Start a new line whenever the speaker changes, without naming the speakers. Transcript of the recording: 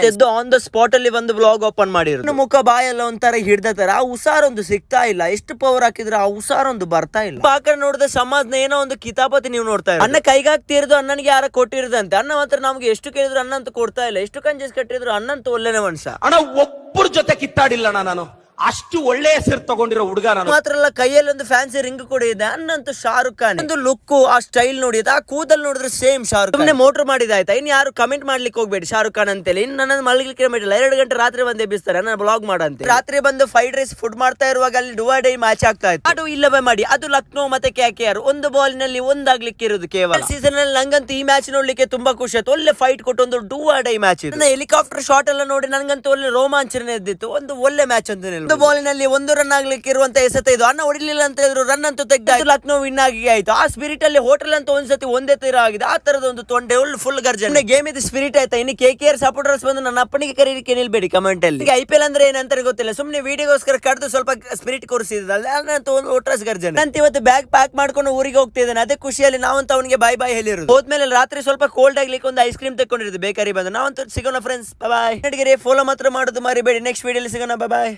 ಎದ್ದು on the spot ಅಲ್ಲಿ ಒಂದು ಬ್ಲಾಗ್ ಓಪನ್ ಮಾಡಿರೋದು. ಮುಖ ಬಾಯೆಲ್ಲ ಒಂಥರ ಹಿಡ್ದ ತರ ಆ ಉಸಾರೊಂದು ಸಿಗ್ತಾ ಇಲ್ಲ. ಎಷ್ಟು ಪವರ್ ಹಾಕಿದ್ರೆ ಆ ಉಸಾರೊಂದು ಬರ್ತಾ ಇಲ್ಲ. ಪಾಕ ನೋಡಿದ ಸಮಾಜನ ಏನೋ ಒಂದು ಕಿತಾಪತಿ ನೀವು ನೋಡ್ತಾ ಇದ್ದೀರಾ. ಅನ್ನ ಕೈಗಾಗ್ತಿರೋದು ಅಣ್ಣನಿಗೆ ಯಾರ ಕೊಟ್ಟಿರೋದಂತೆ. ಅನ್ನ ಮಾತ್ರ ನಮ್ಗೆ ಎಷ್ಟು ಕೇಳಿದ್ರು ಅನ್ನ ಅಂತ ಕೊಡ್ತಾ ಇಲ್ಲ. ಎಷ್ಟು ಕಂಜಸ್ ಕಟ್ಟಿದ್ರು ಅನ್ನಂತ ಒಳ್ಳೆನೆ ಮನುಷ್ಯ.
ಅಣ್ಣ ಒಬ್ಬರ ಜೊತೆ ಕಿತ್ತಾಡಿಲ್ಲ ನಾನು. ಅಷ್ಟು ಒಳ್ಳೆ ಹೆಸರು ತಗೊಂಡಿರೋ ಹುಡುಗ ನಾನು.
ಮಾತ್ರ ಅಲ್ಲ, ಕೈಯಲ್ಲಿ ಒಂದು ಫ್ಯಾನ್ಸಿ ರಿಂಗ್ ಕೂಡ ಇದೆ. ಅನ್ನಂತೂ ಶಾರುಖ್ ಖಾನ್ ಒಂದು ಲುಕ್, ಆ ಸ್ಟೈಲ್ ನೋಡಿ, ಆ ಕೂದಲ್ ನೋಡಿದ್ರೆ ಸೇಮ್ ಶಾರುಖ್. ಸುಮ್ನೆ ಮೋಟರ್ ಮಾಡಿದಾಯ್ತಾ. ಇನ್ ಯಾರು ಕಮೆಂಟ್ ಮಾಡ್ಲಿಕ್ಕೆ ಹೋಗ್ಬೇಡಿ ಶಾರುಖ್ ಖಾನ್ ಅಂತೇಳಿ. ಇನ್ನು ನನ್ನ ಮಲಗಲಿಕ್ಕೆ ಬಿಟ್ಟಿಲ್ಲ. 2 ಗಂಟೆ ರಾತ್ರಿ ಬಂದು ಎಬ್ಬಿಸ್ತಾರೆ ನನ್ನ ಬ್ಲಾಗ್ ಮಾಡಂತೆ. ರಾತ್ರಿ ಬಂದು ಫ್ರೈಡ್ ರೈಸ್ ಫುಡ್ ಮಾಡ್ತಾ ಇರುವಾಗ ಅಲ್ಲಿ ಡುವಾಡೈ ಮ್ಯಾಚ್ ಆಗ್ತಾ ಇತ್ತು. ಅದು ಇಲ್ಲವೇ ಮಾಡಿ ಅದು ಲಕ್ನೋ ಮತ್ತೆ KKR ಒಂದು ಬಾಲಿನಲ್ಲಿ ಒಂದಾಗ್ಲಿಕ್ಕೆ ಇರೋದು ಕೇವಲ. ಸೀಸನ್ ಅಲ್ಲಿ ನಂಗಂತೂ ಈ ಮ್ಯಾಚ್ ನೋಡ್ಲಿಕ್ಕೆ ತುಂಬಾ ಖುಷಿ ಆಯ್ತು. ಒಳ್ಳೆ ಫೈಟ್ ಕೊಟ್ಟು ಒಂದು ಡುವಾಡೈ ಮ್ಯಾಚ್ ಇತ್ತು. ಹೆಲಿಕಾಪ್ಟರ್ ಶಾಟ್ ಎಲ್ಲ ನೋಡಿ ನನಗಂತೂ ಒಳ್ಳೆ ರೋಮಾಂಚನ ಎದ್ದಿತ್ತು. ಒಂದು ಒಳ್ಳೆ ಮ್ಯಾಚ್ ಅಂತ ಒಂದು ಬಾಲಿನಲ್ಲಿ 1 ರನ್ ಆಗ್ಲಿಕ್ಕೆ ಇರುವಂತ ಎಸೆತ ಇದು. ಅನ್ನ ಹೊಡಿಲಿಲ್ಲ ಅಂತ ಹೇಳಿದ್ರು, ರನ್ ಅಂತೂ ತೆಗ್ದ. ಲಕ್ನೋ ವಿನ್ ಆಗಿ ಆಯ್ತು. ಆ ಸ್ಪಿರಿಟ್ ಅಲ್ಲಿ ಹೋಟೆಲ್ ಅಂತ ಒಂದ್ಸತಿ ಒಂದೇ ತೀರ ಆಗಿದೆ. ಆ ತರದ ಒಂದು ತೊಂಡೆ ಫುಲ್ ಗರ್ಜನೆ ಗೇಮ್ ಇದು ಸ್ಪಿರಿಟ್ ಆಯ್ತಾ. ಇನ್ನು KKR ಸಪೋರ್ಟರ್ಸ್ ಬಂದು ನನ್ನ ಅಪ್ಪನಿಗೆ ಕರೀಲಿಕ್ಕೆ ನಿಲ್ಬೇಡಿ ಕಮೆಂಟ್ ಅಲ್ಲಿ. ಈಗ IPL ಅಂದ್ರೆ ಏನಂತ ಗೊತ್ತಿಲ್ಲ. ಸುಮ್ನೆ ವಿಡಿಯೋಗೋಸ್ಕರ ಕರೆದು ಸ್ವಲ್ಪ ಸ್ಪಿರಿಟ್ ಕೊರಿಸಿದ್ರೆ ಒಂದು ಒಟ್ರಸ್ ಗರ್ಜನೆ. ಅಂತ ಇವತ್ತು ಬ್ಯಾಗ್ ಪ್ಯಾಕ್ ಮಾಡ್ಕೊಂಡು ಊರಿಗೆ ಹೋಗ್ತಿದ್ದೇನೆ. ಅದೇ ಖುಷಿಯಲ್ಲಿ ನಾವಂತ ಅವನಿಗೆ ಬೈ ಬೈ ಹೇಳಿರೋದು. ಹೋದ್ಮೇಲೆ ರಾತ್ರಿ ಸ್ವಲ್ಪ ಕೋಲ್ಡ್ ಆಗ್ಲಿಕ್ಕೆ ಒಂದು ಐಸ್ ಕ್ರೀಮ್ ತೆಕೊಂಡಿರೋದು ಬೇಕರಿ ಬಂದು. ನಾವಂತೂ ಸಿಗೋಣ ಫ್ರೆಂಡ್ಸ್, ಬಾಯ್. ಫಾಲೋ ಮಾತ್ರ ಮಾಡೋದು ಮರಿಬೇಡಿ. ನೆಕ್ಸ್ಟ್ ವಿಡಿಯೋಲಿ ಸಿಗೋಣ, ಬಾಯ್.